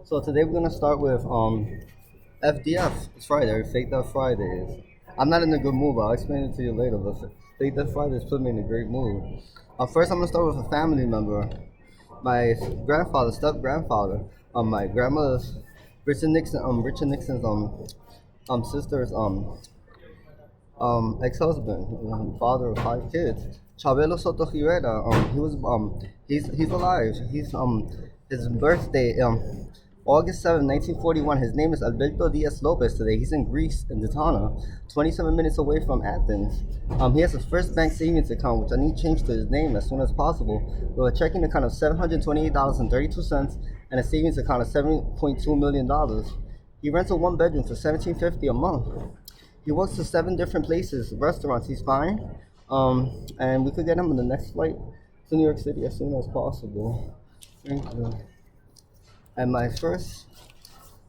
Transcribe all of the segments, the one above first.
So today we're gonna start with FDF. It's Friday, Fake Death Fridays. I'm not in a good mood, but I'll explain it to you later. But Fake Death Fridays put me in a great mood. First, I'm gonna start with a family member. My grandfather, step grandfather, my grandmother's Richard Nixon's sister's ex-husband, father of five kids. Chabelo Soto Rivera, he's alive. His birthday, August 7th, 1941. His name is Alberto Diaz Lopez today. He's in Greece, in Detana, 27 minutes away from Athens. He has his first bank savings account, which I need changed to his name as soon as possible, with a checking account of $728.32 and a savings account of $7.2 million. He rents a one bedroom for $17.50 a month. He works to seven different places, restaurants. He's fine. And we could get him on the next flight to New York City as soon as possible. Thank you. And my first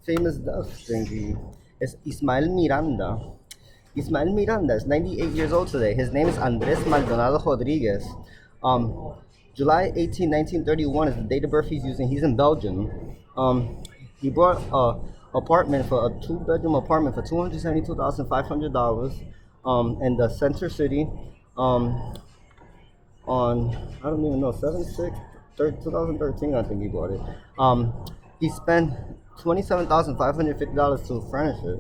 famous death thingy is Ismael Miranda. Ismael Miranda is 98 years old today. His name is Andres Maldonado Rodriguez. July 18, 1931 is the date of birth he's using. He's in Belgium. He bought a apartment for a two-bedroom apartment for $272,500 in the center city on I don't even know 2013 I think he bought it. He spent $27,550 to furnish it.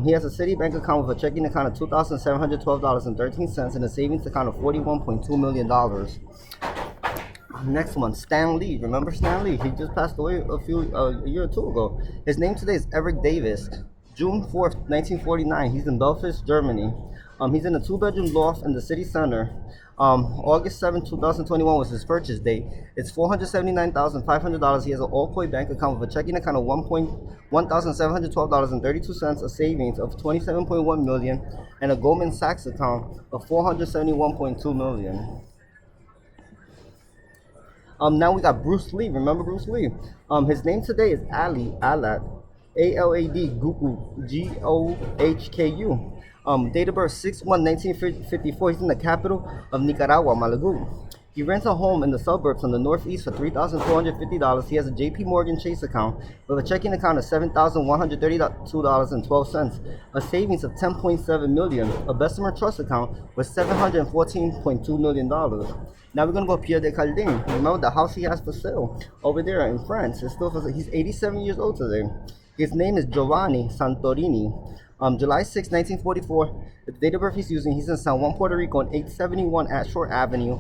He has a Citibank account with a checking account of $2,712.13 and a savings account of $41.2 million. Next one, Stan Lee. Remember Stan Lee? He just passed away a year or two ago. His name today is Eric Davis. June 4th, 1949. He's in Belfast, Germany. He's in a two-bedroom loft in the city center. August 7th, 2021 was his purchase date. It's $479,500. He has an all-coin bank account with a checking account of $1,712.32, a savings of $27.1 million, and a Goldman Sachs account of $471.2 million. Now we got Bruce Lee. Remember Bruce Lee? His name today is Ali Alat, ALAD Goku, GOHKU. Date of birth 6/1/1954. He's in the capital of Nicaragua, Malagu. He rents a home in the suburbs on the northeast for $3,450. He has a JP Morgan Chase account with a checking account of $7,132.12, a savings of $10.7 million, a Bessemer Trust account with $714.2 million. Now we're gonna go Pierre de Caldin. Remember the house he has for sale over there in France. It's still for sale. He's 87 years old today. His name is Giovanni Santorini. July 6, 1944. The date of birth he's using, he's in San Juan, Puerto Rico, on 871 Ashore Avenue,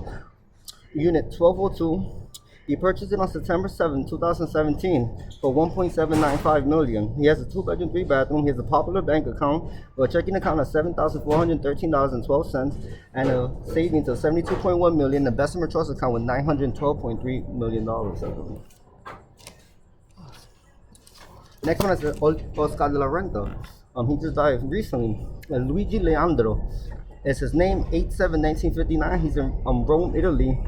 Unit 1202. He purchased it on September 7, 2017 for $1.795 million. He has a two-bedroom, three-bathroom. He has a Popular Bank account with a checking account of $7,413.12 and a savings of $72.1 million. The Bessemer Trust account with $912.3 million. Next one is Oscar de la Renta. He just died recently. Luigi Leandro is his name. 8/7/1959. He's in Rome, Italy,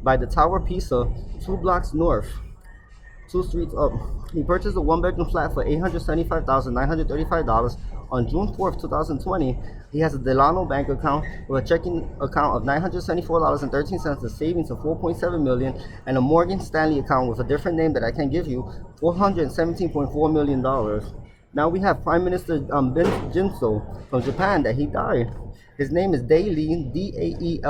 by the Tower Pisa, 2 blocks north, 2 streets up. He purchased a one-bedroom flat for $875,935 on June 4th, 2020. He has a Delano Bank account with a checking account of $974.13, a savings of $4.7 million, and a Morgan Stanley account with a different name that I can't give you, $417.4 million. Now we have Prime Minister Jinzo from Japan that he died. His name is Daelee, Daeelee,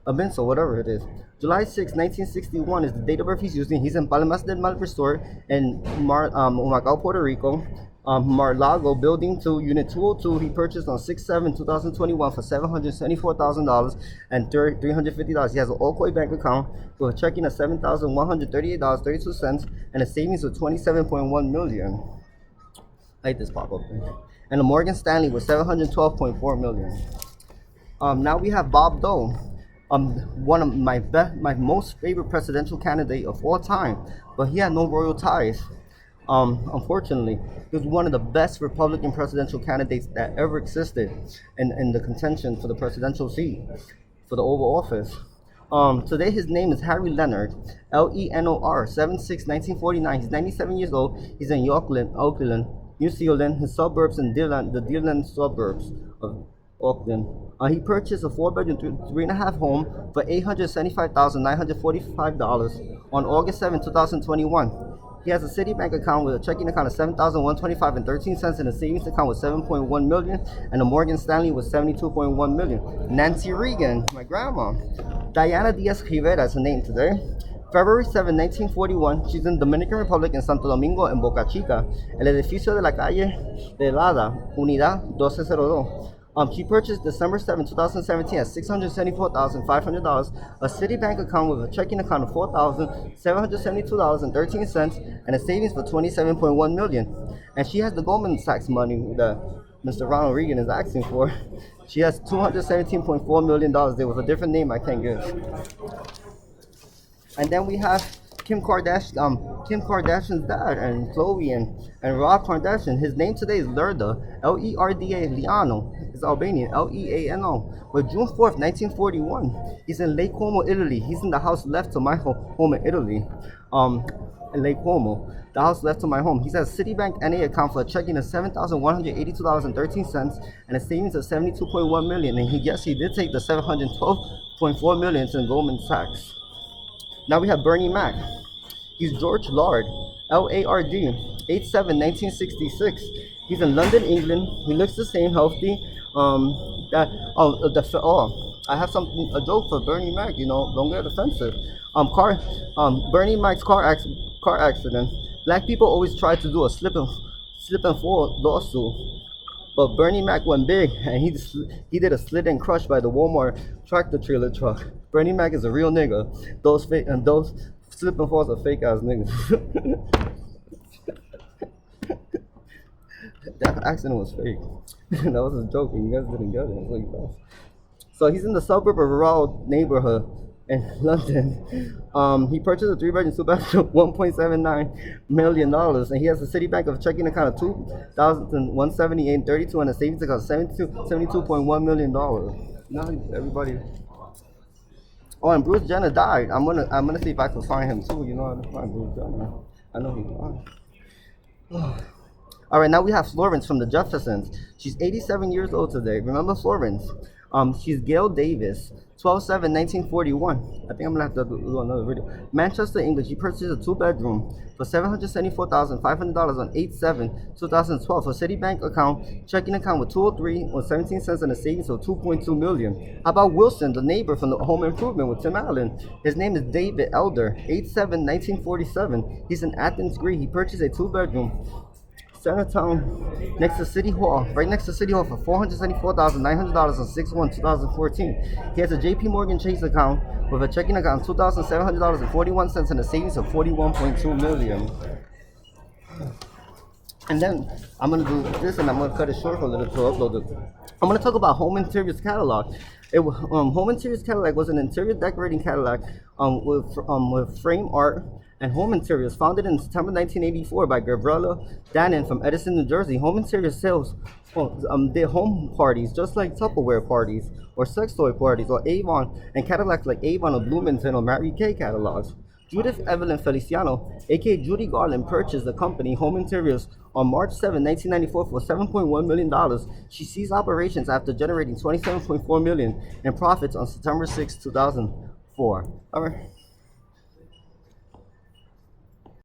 Abenso, whatever it is. July 6, 1961 is the date of birth he's using. He's in Palmas del Mar Resort in Humacao, Puerto Rico. Mar-Lago Building 2, Unit 202. He purchased on 6/7/2021 for $774,000 and $350. He has an all-coin bank account with a checking of $7,138.32 and a savings of $27.1 million. Like this pop-up thing. And a Morgan Stanley with $712.4 million. Now we have Bob Dole, one of my most favorite presidential candidate of all time, but he had no royal ties. Unfortunately, he was one of the best Republican presidential candidates that ever existed in the contention for the presidential seat, for the Oval Office. Today his name is Harry Leonard, Lenor, 7/6/1949. He's 97 years old. He's in Auckland, New Zealand, his suburbs in the Deerland suburbs of Auckland. He purchased a 4-bedroom, 3.5 home for $875,945 on August 7, 2021. He has a Citibank account with a checking account of $7,125 and 13 cents, and a savings account with $7.1 million, and a Morgan Stanley with $72.1 million. Nancy Reagan, my grandma. Diana Diaz Rivera is her name today. February 7, 1941, she's in Dominican Republic in Santo Domingo en Boca Chica, el edificio de la calle de Lada, Unidad 1202. She purchased December 7, 2017 at $674,500 a Citibank account with a checking account of $4,772.13 and a savings for $27.1 million. And she has the Goldman Sachs money that Mr. Ronald Reagan is asking for. She has $217.4 million there with a different name I can't give. And then we have Kim Kardashian's dad, and Khloe and Rob Kardashian. His name today is Lerda, Lerda Liano. It's Albanian, Leano. But June 4th, 1941, he's in Lake Como, Italy. He's in the house left to my home in Italy, in Lake Como. The house left to my home. He has a Citibank NA account for a checking of $7,182.13 and a savings of $72.1 million. And he did take the $712.4 million in Goldman Sachs. Now we have Bernie Mac. He's George Lard, Lard, 8/7/1966. He's in London, England. He looks the same, healthy. I have a joke for Bernie Mac. Don't get offensive. Bernie Mac's car accident. Black people always try to do a slip and fall lawsuit. But Bernie Mac went big, and he did a slit and crush by the Walmart tractor trailer truck. Bernie Mac is a real nigga. Those slip and falls are fake ass niggas. That accident was fake. That was a joke, and you guys didn't get it. So he's in the suburb of a rural neighborhood in London. He purchased a 3-bedroom, 2-bathroom, $1.79 million, and he has a Citibank of checking account of $2,178.32 and a savings account of $72.1 million. Now everybody. Oh, and Bruce Jenner died. I'm gonna see if I can find him too. How to find Bruce Jenner. I know he died. All right, now we have Florence from the Jeffersons. She's 87 years old today. Remember Florence? She's Gail Davis, 12/7/1941. I think I'm gonna have to do another video. Manchester, England. She purchased a 2-bedroom for $774,500 on 8/7/2012. Her Citibank account, checking account with $203 or 17 cents and a savings of $2.2 million. How about Wilson, the neighbor from the Home Improvement with Tim Allen? His name is David Elder, 8/7/1947. He's in Athens, Greece. He purchased a 2-bedroom. Centertown, next to City Hall, right next to City Hall for $474,900 on 6/1/2014. He has a JP Morgan Chase account with a checking account of $2,700.41 and a savings of $41.2 million. And then I'm gonna do this, and I'm gonna cut it short for a little to upload it. I'm gonna talk about Home Interiors catalog. Home Interiors catalog was an interior decorating catalog with frame art and home interiors, founded in September 1984 by Gabriella Dannon from Edison, New Jersey. Home Interiors sells their home parties, just like Tupperware parties or sex toy parties, or Avon and catalogs like Avon or Bloomington or Mary Kay catalogs. Judith Evelyn Feliciano, aka Judy Garland, purchased the company Home Interiors on March 7, 1994 for $7.1 million. She ceased operations after generating $27.4 million in profits on September 6, 2004. All right.